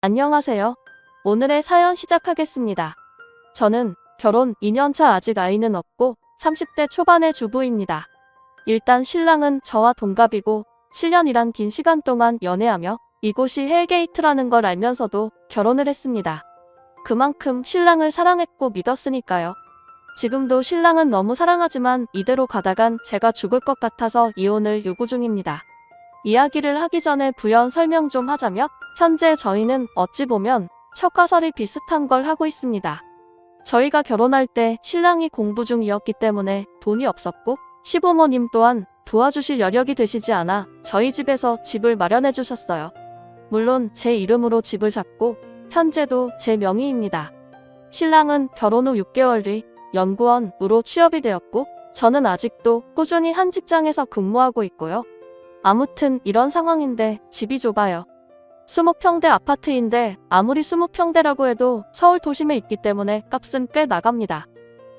안녕하세요. 오늘의 사연 시작하겠습니다. 저는 결혼 2년차 아직 아이는 없고 30대 초반의 주부입니다. 일단 신랑은 저와 동갑이고 7년이란 긴 시간 동안 연애하며 이곳이 헬게이트라는 걸 알면서도 결혼을 했습니다. 그만큼 신랑을 사랑했고 믿었으니까요. 지금도 신랑은 너무 사랑하지만 이대로 가다간 제가 죽을 것 같아서 이혼을 요구 중입니다. 이야기를 하기 전에 부연 설명 좀 하자면 현재 저희는 어찌 보면 처가설이 비슷한 걸 하고 있습니다. 저희가 결혼할 때 신랑이 공부 중이었기 때문에 돈이 없었고 시부모님 또한 도와주실 여력이 되시지 않아 저희 집에서 집을 마련해 주셨어요. 물론 제 이름으로 집을 샀고 현재도 제 명의입니다. 신랑은 결혼 후 6개월 뒤 연구원으로 취업이 되었고 저는 아직도 꾸준히 한 직장에서 근무하고 있고요. 아무튼 이런 상황인데 집이 좁아요. 20평대 아파트인데 아무리 20평대라고 해도 서울 도심에 있기 때문에 값은 꽤 나갑니다.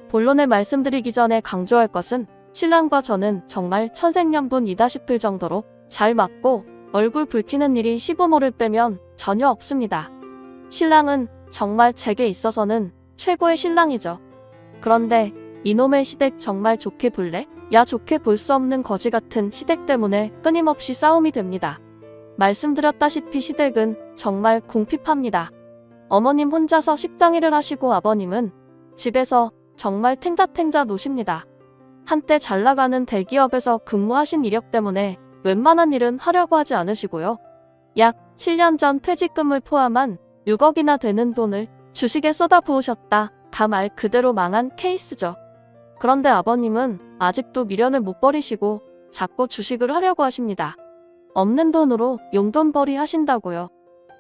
본론을 말씀드리기 전에 강조할 것은 신랑과 저는 정말 천생연분이다 싶을 정도로 잘 맞고 얼굴 붉히는 일이 시부모를 빼면 전혀 없습니다. 신랑은 정말 제게 있어서는 최고의 신랑이죠. 그런데 이놈의 시댁 정말 좋게 볼래? 야 좋게 볼 수 없는 거지 같은 시댁 때문에 끊임없이 싸움이 됩니다. 말씀드렸다시피 시댁은 정말 궁핍합니다. 어머님 혼자서 식당 일을 하시고 아버님은 집에서 정말 탱자탱자 노십니다. 한때 잘나가는 대기업에서 근무하신 이력 때문에 웬만한 일은 하려고 하지 않으시고요. 약 7년 전 퇴직금을 포함한 6억이나 되는 돈을 주식에 쏟아부으셨다. 다 말 그대로 망한 케이스죠. 그런데 아버님은 아직도 미련을 못 버리시고 자꾸 주식을 하려고 하십니다. 없는 돈으로 용돈벌이 하신다고요.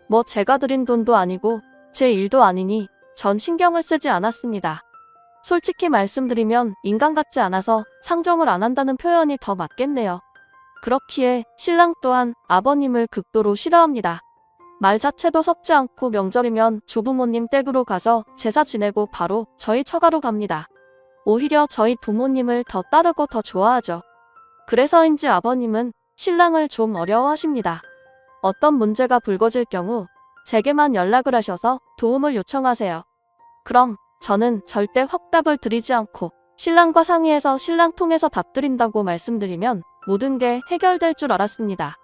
뭐 제가 드린 돈도 아니고 제 일도 아니니 전 신경을 쓰지 않았습니다. 솔직히 말씀드리면 인간 같지 않아서 상종을 안 한다는 표현이 더 맞겠네요. 그렇기에 신랑 또한 아버님을 극도로 싫어합니다. 말 자체도 섞지 않고 명절이면 조부모님 댁으로 가서 제사 지내고 바로 저희 처가로 갑니다. 오히려 저희 부모님을 더 따르고 더 좋아하죠. 그래서인지 아버님은 신랑을 좀 어려워하십니다. 어떤 문제가 불거질 경우 제게만 연락을 하셔서 도움을 요청하세요. 그럼 저는 절대 확답을 드리지 않고 신랑과 상의해서 신랑 통해서 답드린다고 말씀드리면 모든 게 해결될 줄 알았습니다.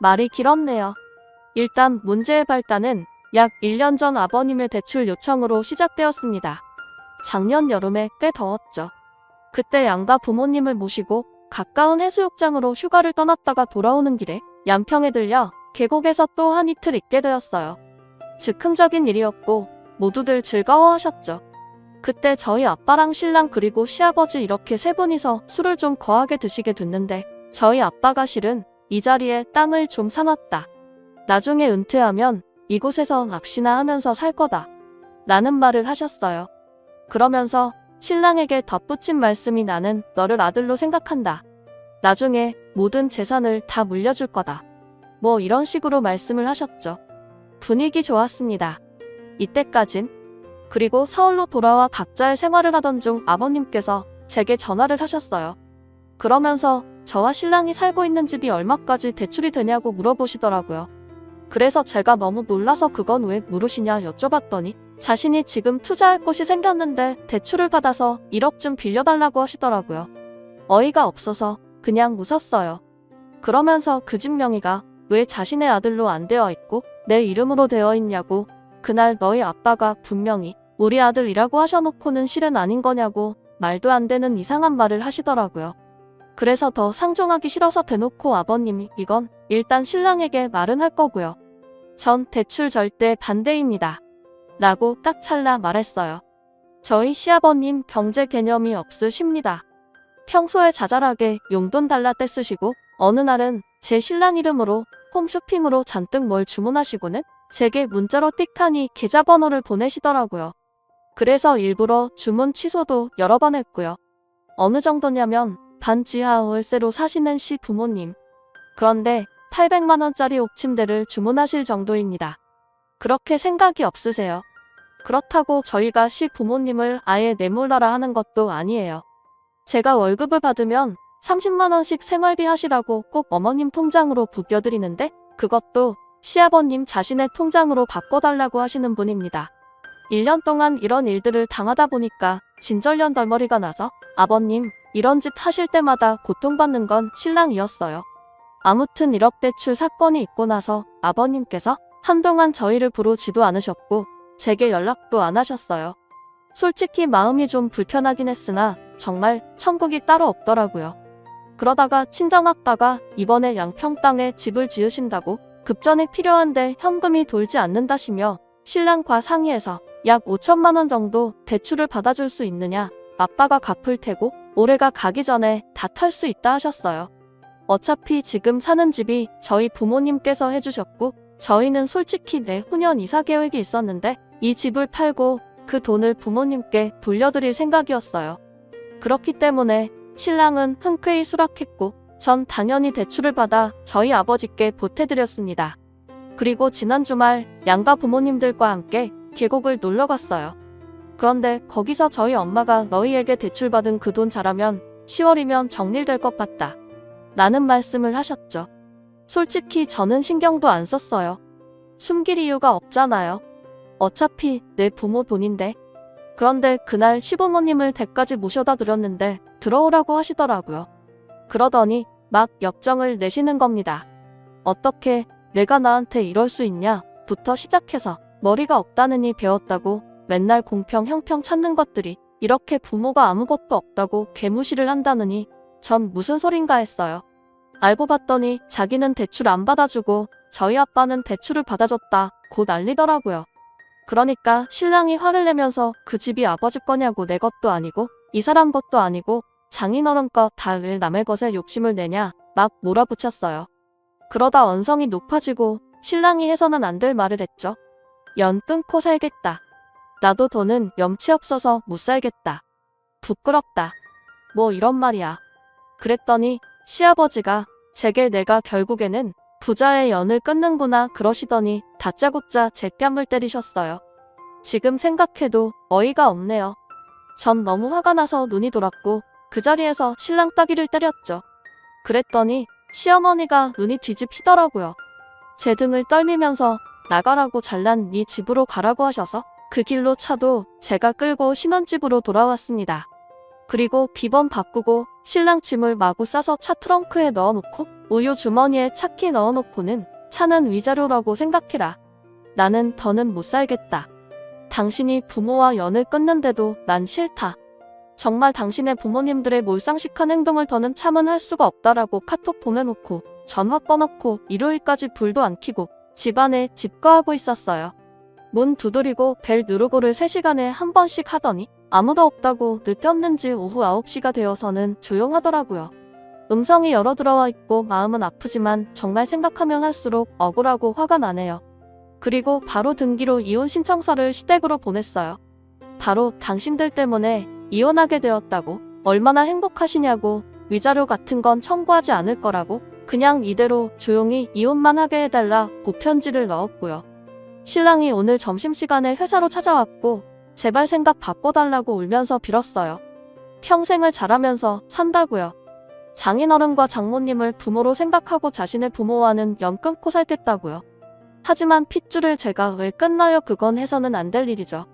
말이 길었네요. 일단 문제의 발단은 약 1년 전 아버님의 대출 요청으로 시작되었습니다. 작년 여름에 꽤 더웠죠. 그때 양가 부모님을 모시고 가까운 해수욕장으로 휴가를 떠났다가 돌아오는 길에 양평에 들려 계곡에서 또 한 이틀 있게 되었어요. 즉흥적인 일이었고 모두들 즐거워하셨죠. 그때 저희 아빠랑 신랑 그리고 시아버지 이렇게 세 분이서 술을 좀 거하게 드시게 됐는데 저희 아빠가 실은 이 자리에 땅을 좀 사놨다. 나중에 은퇴하면 이곳에서 낚시나 하면서 살 거다. 라는 말을 하셨어요. 그러면서 신랑에게 덧붙인 말씀이 나는 너를 아들로 생각한다. 나중에 모든 재산을 다 물려줄 거다. 뭐 이런 식으로 말씀을 하셨죠. 분위기 좋았습니다. 이때까진. 그리고 서울로 돌아와 각자의 생활을 하던 중 아버님께서 제게 전화를 하셨어요. 그러면서 저와 신랑이 살고 있는 집이 얼마까지 대출이 되냐고 물어보시더라고요. 그래서 제가 너무 놀라서 그건 왜 물으시냐 여쭤봤더니 자신이 지금 투자할 곳이 생겼는데 대출을 받아서 1억쯤 빌려달라고 하시더라고요. 어이가 없어서 그냥 웃었어요. 그러면서 그 집 명의가 왜 자신의 아들로 안 되어 있고 내 이름으로 되어 있냐고 그날 너희 아빠가 분명히 우리 아들이라고 하셔놓고는 실은 아닌 거냐고 말도 안 되는 이상한 말을 하시더라고요. 그래서 더 상종하기 싫어서 대놓고 아버님이 이건 일단 신랑에게 말은 할 거고요. 전 대출 절대 반대입니다. 라고 딱 찰나 말했어요. 저희 시아버님 경제 개념이 없으십니다. 평소에 자잘하게 용돈 달라 떼쓰시고 어느 날은 제 신랑 이름으로 홈쇼핑으로 잔뜩 뭘 주문하시고는 제게 문자로 띡하니 계좌번호를 보내시더라고요. 그래서 일부러 주문 취소도 여러 번 했고요. 어느 정도냐면 반지하 월세로 사시는 시 부모님. 그런데 800만 원짜리 옥침대를 주문하실 정도입니다. 그렇게 생각이 없으세요? 그렇다고 저희가 시 부모님을 아예 내몰라라 하는 것도 아니에요. 제가 월급을 받으면 30만 원씩 생활비 하시라고 꼭 어머님 통장으로 부벼드리는데 그것도 시아버님 자신의 통장으로 바꿔달라고 하시는 분입니다. 1년 동안 이런 일들을 당하다 보니까 진절년 덜머리가 나서 아버님 이런 짓 하실 때마다 고통받는 건 신랑이었어요. 아무튼 1억 대출 사건이 있고 나서 아버님께서 한동안 저희를 부르지도 않으셨고 제게 연락도 안 하셨어요. 솔직히 마음이 좀 불편하긴 했으나 정말 천국이 따로 없더라고요. 그러다가 친정아빠가 이번에 양평 땅에 집을 지으신다고 급전에 필요한데 현금이 돌지 않는다시며 신랑과 상의해서 약 5천만 원 정도 대출을 받아줄 수 있느냐, 아빠가 갚을 테고 올해가 가기 전에 다 탈 수 있다 하셨어요. 어차피 지금 사는 집이 저희 부모님께서 해주셨고 저희는 솔직히 내후년 이사 계획이 있었는데 이 집을 팔고 그 돈을 부모님께 돌려드릴 생각이었어요. 그렇기 때문에 신랑은 흔쾌히 수락했고 전 당연히 대출을 받아 저희 아버지께 보태드렸습니다. 그리고 지난 주말 양가 부모님들과 함께 계곡을 놀러 갔어요. 그런데 거기서 저희 엄마가 너희에게 대출받은 그 돈 잘하면 10월이면 정리될 것 같다 라는 말씀을 하셨죠. 솔직히 저는 신경도 안 썼어요. 숨길 이유가 없잖아요. 어차피 내 부모 돈인데. 그런데 그날 시부모님을 댁까지 모셔다 드렸는데 들어오라고 하시더라고요. 그러더니 막 역정을 내시는 겁니다. 어떻게 내가 나한테 이럴 수 있냐 부터 시작해서 머리가 없다느니 배웠다고 맨날 공평 형평 찾는 것들이 이렇게 부모가 아무것도 없다고 개무시를 한다느니 전 무슨 소린가 했어요. 알고 봤더니 자기는 대출 안 받아주고 저희 아빠는 대출을 받아줬다 고 난리더라고요. 그러니까 신랑이 화를 내면서 그 집이 아버지 거냐고 내 것도 아니고 이 사람 것도 아니고 장인어른 거 다 왜 남의 것에 욕심을 내냐 막 몰아붙였어요. 그러다 언성이 높아지고 신랑이 해서는 안 될 말을 했죠. 연 끊고 살겠다. 나도 더는 염치 없어서 못 살겠다. 부끄럽다. 뭐 이런 말이야. 그랬더니 시아버지가 제게 내가 결국에는 부자의 연을 끊는구나 그러시더니 다짜고짜 제 뺨을 때리셨어요. 지금 생각해도 어이가 없네요. 전 너무 화가 나서 눈이 돌았고 그 자리에서 신랑 따귀를 때렸죠. 그랬더니 시어머니가 눈이 뒤집히더라고요. 제 등을 떨미면서 나가라고 잘난 네 집으로 가라고 하셔서 그 길로 차도 제가 끌고 신혼집으로 돌아왔습니다. 그리고 비번 바꾸고 신랑 짐을 마구 싸서 차 트렁크에 넣어놓고 우유 주머니에 차키 넣어놓고는 차는 위자료라고 생각해라. 나는 더는 못 살겠다. 당신이 부모와 연을 끊는데도 난 싫다. 정말 당신의 부모님들의 몰상식한 행동을 더는 참은 할 수가 없다라고 카톡 보내놓고 전화 꺼놓고 일요일까지 불도 안 켜고 집안에 집거하고 있었어요. 문 두드리고 벨 누르고를 3시간에 한 번씩 하더니 아무도 없다고 늦었는지 오후 9시가 되어서는 조용하더라고요. 음성이 열어 들어와 있고 마음은 아프지만 정말 생각하면 할수록 억울하고 화가 나네요. 그리고 바로 등기로 이혼 신청서를 시댁으로 보냈어요. 바로 당신들 때문에 이혼하게 되었다고 얼마나 행복하시냐고 위자료 같은 건 청구하지 않을 거라고 그냥 이대로 조용히 이혼만 하게 해달라고 편지를 넣었고요. 신랑이 오늘 점심시간에 회사로 찾아왔고 제발 생각 바꿔달라고 울면서 빌었어요. 평생을 잘하면서 산다고요. 장인어른과 장모님을 부모로 생각하고 자신의 부모와는 연 끊고 살겠다고요. 하지만 핏줄을 제가 왜 끊나요? 그건 해서는 안 될 일이죠.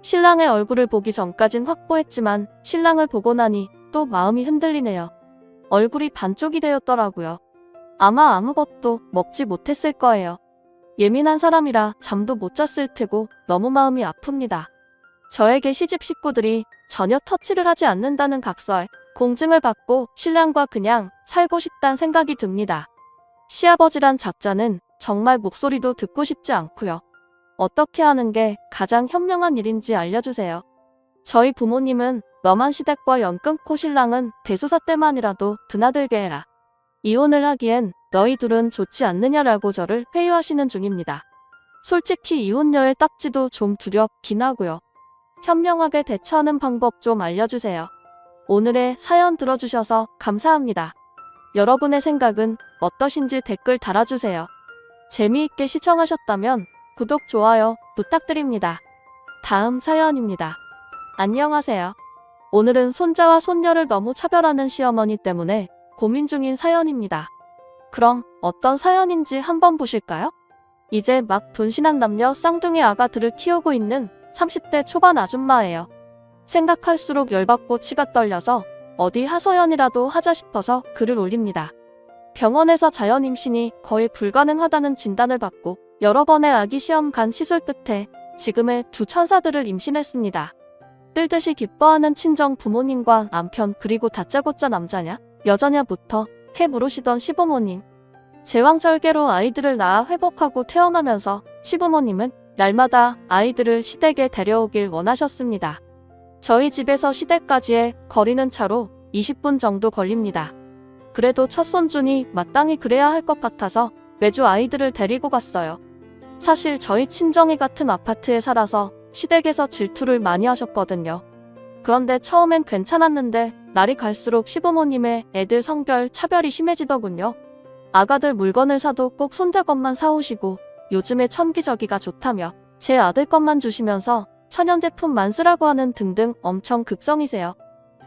신랑의 얼굴을 보기 전까진 확보했지만 신랑을 보고 나니 또 마음이 흔들리네요. 얼굴이 반쪽이 되었더라고요. 아마 아무것도 먹지 못했을 거예요. 예민한 사람이라 잠도 못 잤을 테고 너무 마음이 아픕니다. 저에게 시집 식구들이 전혀 터치를 하지 않는다는 각서에 공증을 받고 신랑과 그냥 살고 싶단 생각이 듭니다. 시아버지란 작자는 정말 목소리도 듣고 싶지 않고요. 어떻게 하는 게 가장 현명한 일인지 알려주세요. 저희 부모님은 너만 시댁과 연 끊고 신랑은 대소사 때만이라도 드나들게 해라. 이혼을 하기엔 너희 둘은 좋지 않느냐라고 저를 회유하시는 중입니다. 솔직히 이혼녀의 딱지도 좀 두렵긴 하고요. 현명하게 대처하는 방법 좀 알려주세요. 오늘의 사연 들어주셔서 감사합니다. 여러분의 생각은 어떠신지 댓글 달아주세요. 재미있게 시청하셨다면 구독, 좋아요 부탁드립니다. 다음 사연입니다. 안녕하세요. 오늘은 손자와 손녀를 너무 차별하는 시어머니 때문에 고민 중인 사연입니다. 그럼 어떤 사연인지 한번 보실까요? 이제 막 분신한 남녀 쌍둥이 아가들을 키우고 있는 30대 초반 아줌마예요. 생각할수록 열받고 치가 떨려서 어디 하소연이라도 하자 싶어서 글을 올립니다. 병원에서 자연 임신이 거의 불가능하다는 진단을 받고 여러 번의 아기 시험 간 시술 끝에 지금의 두 천사들을 임신했습니다. 뜰듯이 기뻐하는 친정 부모님과 남편 그리고 다짜고짜 남자냐 여자냐부터 캐 물으시던 시부모님. 제왕절개로 아이들을 낳아 회복하고 태어나면서 시부모님은 날마다 아이들을 시댁에 데려오길 원하셨습니다. 저희 집에서 시댁까지의 거리는 차로 20분 정도 걸립니다. 그래도 첫 손주니 마땅히 그래야 할 것 같아서 매주 아이들을 데리고 갔어요. 사실 저희 친정이 같은 아파트에 살아서 시댁에서 질투를 많이 하셨거든요. 그런데 처음엔 괜찮았는데 날이 갈수록 시부모님의 애들 성별 차별이 심해지더군요. 아가들 물건을 사도 꼭 손자 것만 사오시고 요즘에 천기저기가 좋다며 제 아들 것만 주시면서 천연제품만 쓰라고 하는 등등 엄청 극성이세요.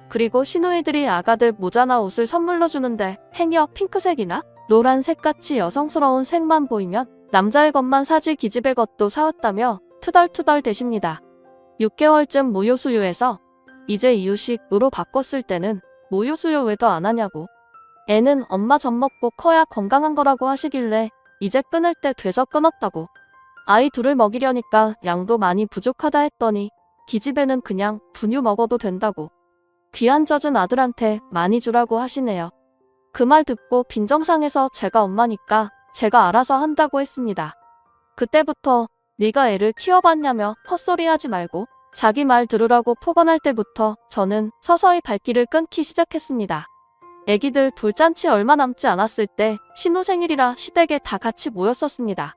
그리고 시누이들이 아가들 모자나 옷을 선물로 주는데 행여 핑크색이나 노란색같이 여성스러운 색만 보이면 남자의 것만 사지 기집애 것도 사왔다며 투덜투덜 대십니다. 6개월쯤 모유수유해서 이제 이유식으로 바꿨을 때는 모유수유 왜 더 안 하냐고. 애는 엄마 젖 먹고 커야 건강한 거라고 하시길래 이제 끊을 때 돼서 끊었다고. 아이 둘을 먹이려니까 양도 많이 부족하다 했더니 기집애는 그냥 분유 먹어도 된다고. 귀한 젖은 아들한테 많이 주라고 하시네요. 그 말 듣고 빈정상해서 제가 엄마니까 제가 알아서 한다고 했습니다. 그때부터 네가 애를 키워봤냐며 헛소리하지 말고 자기 말 들으라고 폭언할 때부터 저는 서서히 발길을 끊기 시작했습니다. 애기들 돌잔치 얼마 남지 않았을 때 신우 생일이라 시댁에 다 같이 모였었습니다.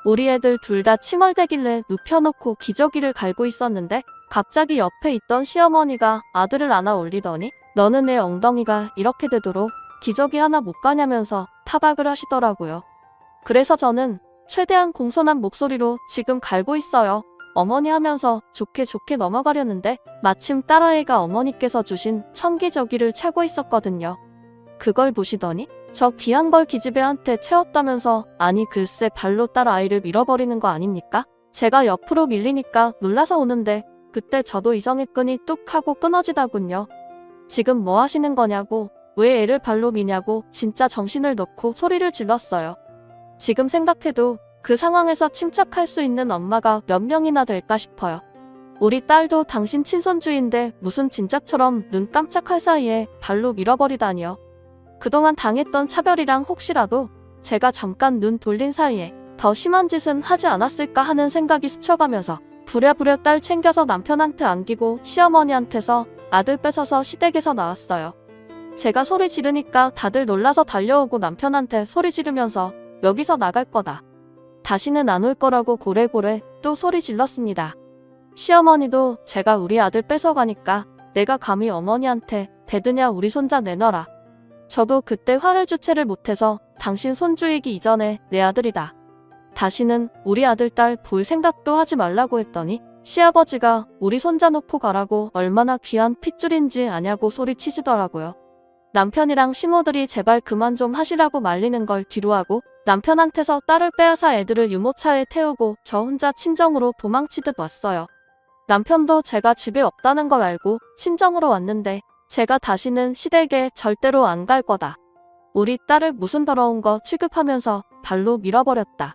우리 애들 둘 다 칭얼대길래 눕혀놓고 기저귀를 갈고 있었는데 갑자기 옆에 있던 시어머니가 아들을 안아 올리더니 너는 애 엉덩이가 이렇게 되도록 기저귀 하나 못 가냐면서 타박을 하시더라고요. 그래서 저는 최대한 공손한 목소리로 지금 갈고 있어요. 어머니 하면서 좋게 넘어가려는데 마침 딸아이가 어머니께서 주신 천기저귀를 차고 있었거든요. 그걸 보시더니 저 귀한 걸 기집애한테 채웠다면서 아니 글쎄 발로 딸아이를 밀어버리는 거 아닙니까? 제가 옆으로 밀리니까 놀라서 오는데 그때 저도 이성의 끈이 뚝 하고 끊어지더군요. 지금 뭐 하시는 거냐고 왜 애를 발로 미냐고 진짜 정신을 놓고 소리를 질렀어요. 지금 생각해도 그 상황에서 침착할 수 있는 엄마가 몇 명이나 될까 싶어요. 우리 딸도 당신 친손주인데 무슨 진작처럼 눈 깜짝할 사이에 발로 밀어버리다니요. 그동안 당했던 차별이랑 혹시라도 제가 잠깐 눈 돌린 사이에 더 심한 짓은 하지 않았을까 하는 생각이 스쳐가면서 부랴부랴 딸 챙겨서 남편한테 안기고 시어머니한테서 아들 뺏어서 시댁에서 나왔어요. 제가 소리 지르니까 다들 놀라서 달려오고 남편한테 소리 지르면서 여기서 나갈 거다. 다시는 안 올 거라고 고래고래 또 소리 질렀습니다. 시어머니도 제가 우리 아들 뺏어가니까 내가 감히 어머니한테 대드냐 우리 손자 내놔라. 저도 그때 화를 주체를 못해서 당신 손주이기 이전에 내 아들이다. 다시는 우리 아들 딸 볼 생각도 하지 말라고 했더니 시아버지가 우리 손자 놓고 가라고 얼마나 귀한 핏줄인지 아냐고 소리치시더라고요. 남편이랑 시모들이 제발 그만 좀 하시라고 말리는 걸 뒤로하고 남편한테서 딸을 빼앗아 애들을 유모차에 태우고 저 혼자 친정으로 도망치듯 왔어요. 남편도 제가 집에 없다는 걸 알고 친정으로 왔는데 제가 다시는 시댁에 절대로 안 갈 거다. 우리 딸을 무슨 더러운 거 취급하면서 발로 밀어버렸다.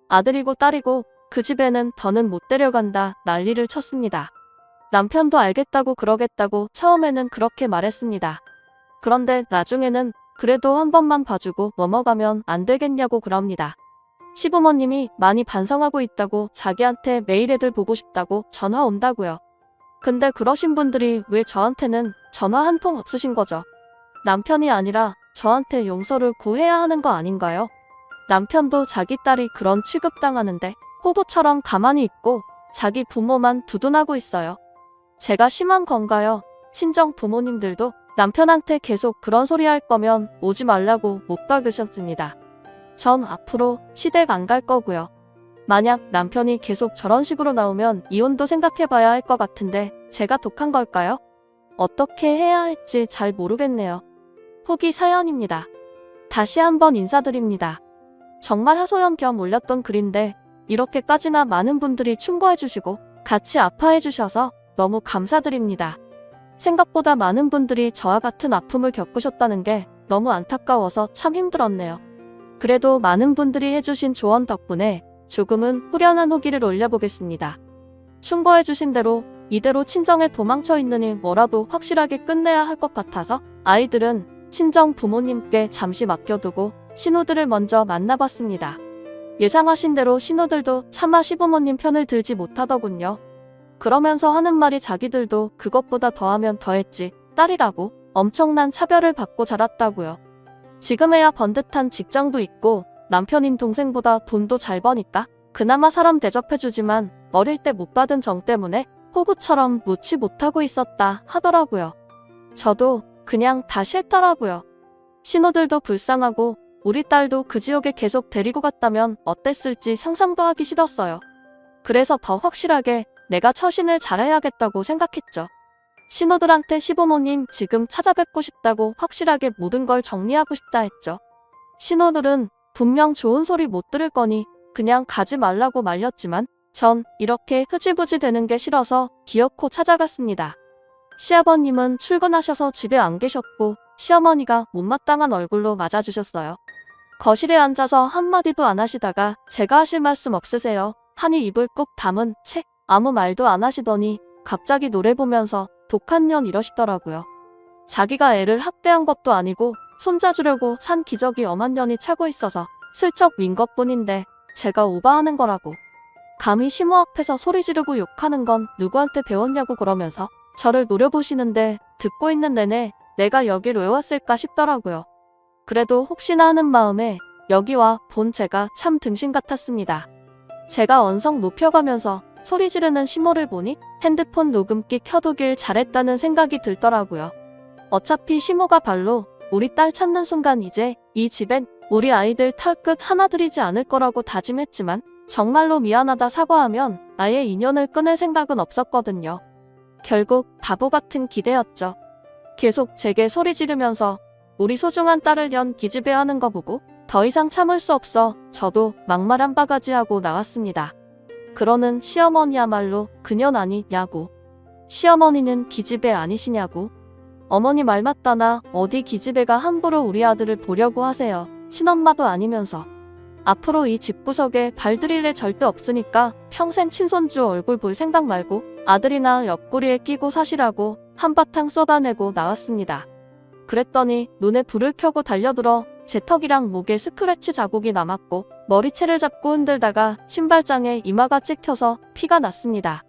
아들이고 딸이고 그 집에는 더는 못 데려간다 난리를 쳤습니다. 남편도 알겠다고 그러겠다고 처음에는 그렇게 말했습니다. 그런데 나중에는 그래도 한 번만 봐주고 넘어가면 안 되겠냐고 그럽니다. 시부모님이 많이 반성하고 있다고 자기한테 매일 애들 보고 싶다고 전화 온다고요. 근데 그러신 분들이 왜 저한테는 전화 한 통 없으신 거죠? 남편이 아니라 저한테 용서를 구해야 하는 거 아닌가요? 남편도 자기 딸이 그런 취급당하는데 호구처럼 가만히 있고 자기 부모만 두둔하고 있어요. 제가 심한 건가요? 친정 부모님들도 남편한테 계속 그런 소리 할 거면 오지 말라고 못 박으셨습니다. 전 앞으로 시댁 안 갈 거고요. 만약 남편이 계속 저런 식으로 나오면 이혼도 생각해봐야 할 것 같은데 제가 독한 걸까요? 어떻게 해야 할지 잘 모르겠네요. 후기 사연입니다. 다시 한번 인사드립니다. 정말 하소연 겸 올렸던 글인데 이렇게까지나 많은 분들이 충고해주시고 같이 아파해주셔서 너무 감사드립니다. 생각보다 많은 분들이 저와 같은 아픔을 겪으셨다는 게 너무 안타까워서 참 힘들었네요. 그래도 많은 분들이 해주신 조언 덕분에 조금은 후련한 후기를 올려보겠습니다. 충고해주신 대로 이대로 친정에 도망쳐 있느니 뭐라도 확실하게 끝내야 할 것 같아서 아이들은 친정 부모님께 잠시 맡겨두고 신우들을 먼저 만나봤습니다. 예상하신 대로 신우들도 차마 시부모님 편을 들지 못하더군요. 그러면서 하는 말이 자기들도 그것보다 더하면 더했지 딸이라고 엄청난 차별을 받고 자랐다고요. 지금에야 번듯한 직장도 있고 남편인 동생보다 돈도 잘 버니까 그나마 사람 대접해주지만 어릴 때 못 받은 정 때문에 호구처럼 놓지 못하고 있었다 하더라고요. 저도 그냥 다 싫더라고요. 신우들도 불쌍하고 우리 딸도 그 지옥에 계속 데리고 갔다면 어땠을지 상상도 하기 싫었어요. 그래서 더 확실하게 내가 처신을 잘해야겠다고 생각했죠. 신우들한테 시부모님 지금 찾아뵙고 싶다고 확실하게 모든 걸 정리하고 싶다 했죠. 신우들은 분명 좋은 소리 못 들을 거니 그냥 가지 말라고 말렸지만 전 이렇게 흐지부지 되는 게 싫어서 기어코 찾아갔습니다. 시아버님은 출근하셔서 집에 안 계셨고 시어머니가 못마땅한 얼굴로 맞아주셨어요. 거실에 앉아서 한마디도 안 하시다가 제가 하실 말씀 없으세요? 하니 입을 꾹 다문 채 아무 말도 안 하시더니 갑자기 노래 보면서 독한 년 이러시더라고요. 자기가 애를 학대한 것도 아니고 손자주려고 산 기저귀 엄한 년이 차고 있어서 슬쩍 민 것뿐인데 제가 오바하는 거라고. 감히 시모 앞에서 소리 지르고 욕하는 건 누구한테 배웠냐고 그러면서 저를 노려보시는데 듣고 있는 내내 내가 여길 왜 왔을까 싶더라고요. 그래도 혹시나 하는 마음에 여기와 본 제가 참 등신 같았습니다. 제가 언성 높여가면서 소리 지르는 시모를 보니 핸드폰 녹음기 켜두길 잘했다는 생각이 들더라고요. 어차피 시모가 발로 우리 딸 찾는 순간 이제 이 집엔 우리 아이들 털끝 하나 들이지 않을 거라고 다짐했지만 정말로 미안하다 사과하면 아예 인연을 끊을 생각은 없었거든요. 결국 바보 같은 기대였죠. 계속 제게 소리 지르면서 우리 소중한 딸을 연 기집애하는 거 보고 더 이상 참을 수 없어 저도 막말 한 바가지 하고 나왔습니다. 그러는 시어머니야말로 그년 아니냐고. 시어머니는 기집애 아니시냐고. 어머니 말 맞다나 어디 기집애가 함부로 우리 아들을 보려고 하세요. 친엄마도 아니면서. 앞으로 이 집구석에 발들일 일 절대 없으니까 평생 친손주 얼굴 볼 생각 말고 아들이나 옆구리에 끼고 사시라고 한바탕 쏟아내고 나왔습니다. 그랬더니 눈에 불을 켜고 달려들어 제 턱이랑 목에 스크래치 자국이 남았고 머리채를 잡고 흔들다가 신발장에 이마가 찍혀서 피가 났습니다.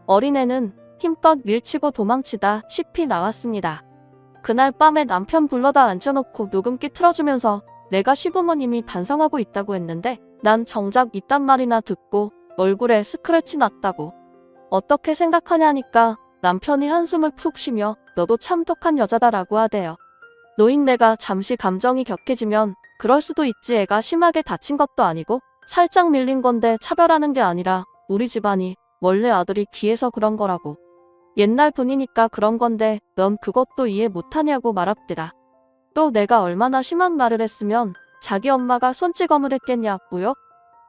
어린애는 힘껏 밀치고 도망치다 시피 나왔습니다. 그날 밤에 남편 불러다 앉혀놓고 녹음기 틀어주면서 내가 시부모님이 반성하고 있다고 했는데 난 정작 이딴 말이나 듣고 얼굴에 스크래치 났다고. 어떻게 생각하냐니까 남편이 한숨을 푹 쉬며 너도 참 독한 여자다라고 하대요. 노인네가 잠시 감정이 격해지면 그럴 수도 있지 애가 심하게 다친 것도 아니고 살짝 밀린 건데 차별하는 게 아니라 우리 집안이 원래 아들이 귀해서 그런 거라고. 옛날 분이니까 그런 건데 넌 그것도 이해 못하냐고 말합디다. 또 내가 얼마나 심한 말을 했으면 자기 엄마가 손찌검을 했겠냐고요?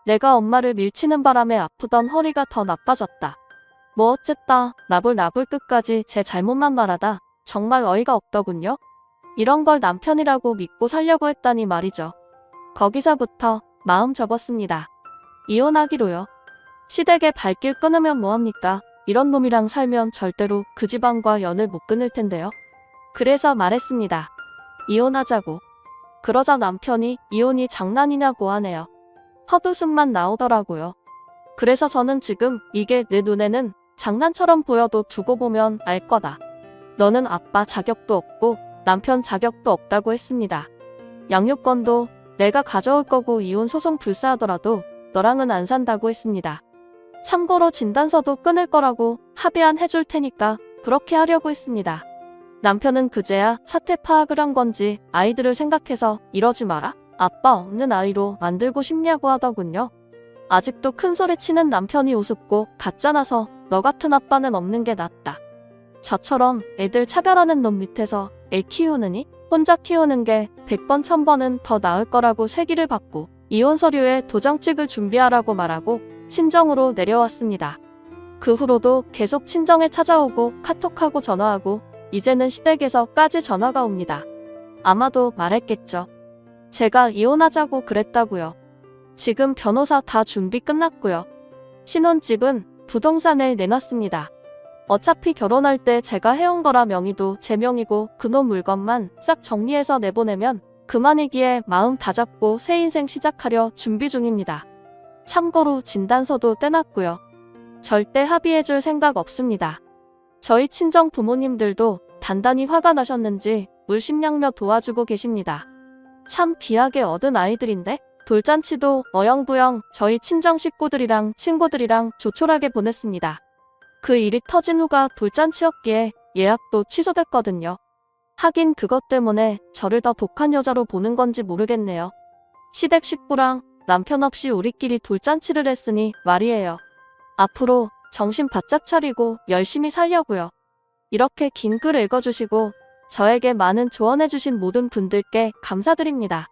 내가 엄마를 밀치는 바람에 아프던 허리가 더 나빠졌다. 뭐 어쨌다 나불나불 끝까지 제 잘못만 말하다 정말 어이가 없더군요. 이런 걸 남편이라고 믿고 살려고 했다니 말이죠. 거기서부터 마음 접었습니다. 이혼하기로요. 시댁에 발길 끊으면 뭐합니까? 이런 놈이랑 살면 절대로 그 집안과 연을 못 끊을 텐데요. 그래서 말했습니다. 이혼하자고. 그러자 남편이 이혼이 장난이냐고 하네요. 헛웃음만 나오더라고요. 그래서 저는 지금 이게 내 눈에는 장난처럼 보여도 두고 보면 알 거다. 너는 아빠 자격도 없고 남편 자격도 없다고 했습니다. 양육권도 내가 가져올 거고 이혼 소송 불사하더라도 너랑은 안 산다고 했습니다. 참고로 진단서도 끊을 거라고 합의안 해줄 테니까 그렇게 하려고 했습니다. 남편은 그제야 사태 파악을 한 건지 아이들을 생각해서 이러지 마라. 아빠 없는 아이로 만들고 싶냐고 하더군요. 아직도 큰 소리 치는 남편이 우습고 가짜나서 너 같은 아빠는 없는 게 낫다. 저처럼 애들 차별하는 놈 밑에서 애 키우느니 혼자 키우는 게 100번 1000번은 더 나을 거라고 세기를 받고 이혼 서류에 도장 찍을 준비하라고 말하고 친정으로 내려왔습니다. 그 후로도 계속 친정에 찾아오고 카톡하고 전화하고 이제는 시댁에서까지 전화가 옵니다. 아마도 말했겠죠. 제가 이혼하자고 그랬다고요. 지금 변호사 다 준비 끝났고요. 신혼집은 부동산에 내놨습니다. 어차피 결혼할 때 제가 해온 거라 명의도 제 명이고 그놈 물건만 싹 정리해서 내보내면 그만이기에 마음 다잡고 새 인생 시작하려 준비 중입니다. 참고로 진단서도 떼놨고요. 절대 합의해줄 생각 없습니다. 저희 친정 부모님들도 단단히 화가 나셨는지 물심양며 도와주고 계십니다. 참 귀하게 얻은 아이들인데 돌잔치도 어영부영 저희 친정 식구들이랑 친구들이랑 조촐하게 보냈습니다. 그 일이 터진 후가 돌잔치였기에 예약도 취소됐거든요. 하긴 그것 때문에 저를 더 독한 여자로 보는 건지 모르겠네요. 시댁 식구랑 남편 없이 우리끼리 돌잔치를 했으니 말이에요. 앞으로 정신 바짝 차리고 열심히 살려고요. 이렇게 긴 글 읽어주시고 저에게 많은 조언해주신 모든 분들께 감사드립니다.